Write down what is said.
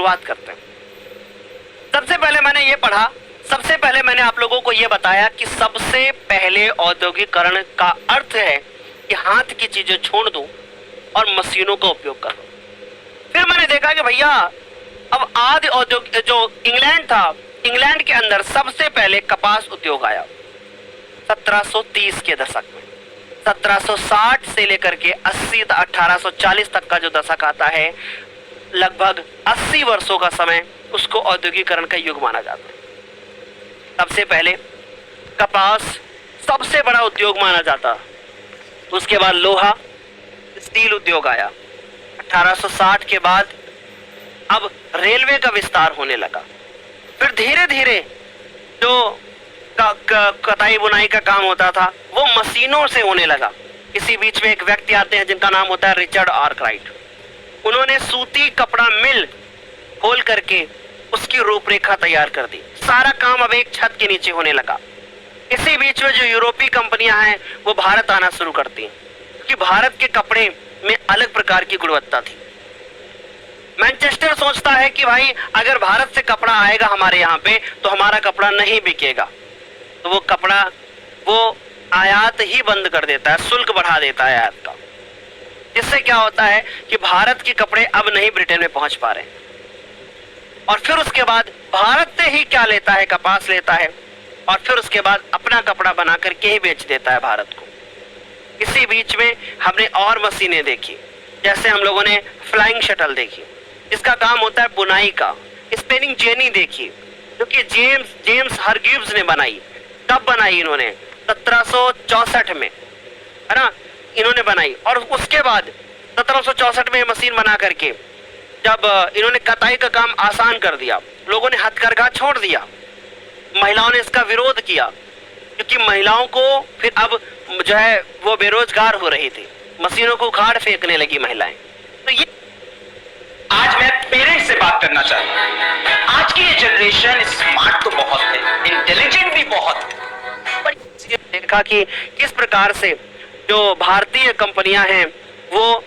शुरुआत करते हैं। सबसे पहले मैंने ये पढ़ा, सबसे पहले मैंने आप लोगों को ये बताया कि सबसे पहले औद्योगिकरण का अर्थ है कि हाथ की चीजें छोड़ दूं और मशीनों का उपयोग करूं। फिर मैंने देखा कि भैया अब आदि औद्योगिक जो इंग्लैंड था, इंग्लैंड के अंदर सबसे पहले कपास उद्योग आया 1730 के दशक में। 1760 से लेकर के 80 1840 तक का जो दशक आता है, लगभग 80 वर्षों का समय उसको औद्योगिकरण का युग माना जाता है। सबसे पहले कपास सबसे बड़ा उद्योग माना जाता, उसके बाद लोहा स्टील उद्योग आया। 1860 के बाद अब रेलवे का विस्तार होने लगा। फिर धीरे धीरे जो कताई बुनाई का काम होता था वो मशीनों से होने लगा। इसी बीच में एक व्यक्ति आते हैं जिनका नाम होता है रिचर्ड आर्कराइट। उन्होंने सूती कपड़ा मिल खोल करके उसकी रूपरेखा तैयार कर दी। सारा काम अब एक छत के नीचे होने लगा। इसी बीच में जो यूरोपीय कंपनियां हैं वो भारत आना शुरू करती हैं, क्योंकि भारत के कपड़े में अलग प्रकार की गुणवत्ता थी। मैनचेस्टर सोचता है कि भाई अगर भारत से कपड़ा आएगा हमारे यहाँ पे तो हमारा कपड़ा नहीं बिकेगा, तो वो कपड़ा वो आयात ही बंद कर देता है, शुल्क बढ़ा देता है आयात का। इससे क्या होता है कि भारत के कपड़े अब नहीं ब्रिटेन में पहुंच पा रहे। और फिर उसके बाद भारत से ही क्या लेता है, कपास लेता है, और फिर उसके बाद अपना कपड़ा बना करके ही बेच देता है भारत को। इसी बीच में हमने और मशीनें देखी, जैसे हम लोगों ने फ्लाइंग शटल देखी, इसका काम होता है बुनाई का। स्पेनिंग जेनी देखी, जो कि जेम्स हरग्यूव्स ने बनाई। कब बनाई इन्होंने? 1764 में, है ना, इन्होंने बनाई। और उसके बाद 1764 में मशीन बना करके जब इन्होंने कताई का काम आसान कर दिया, लोगों ने हथकरघा छोड़ दिया। महिलाओं ने इसका विरोध किया, क्योंकि महिलाओं को फिर अब जो है वो बेरोजगार हो रही थी, मशीनों को उखाड़ फेंकने लगी महिलाएं। तो ये आज मैं पेरेंट्स से बात करना चाहता हूँ। आज की ये जनरेशन स्मार्ट तो बहुत है, इंटेलिजेंट भी बहुत है, पर देखा कि किस प्रकार से जो भारतीय कंपनियां हैं वो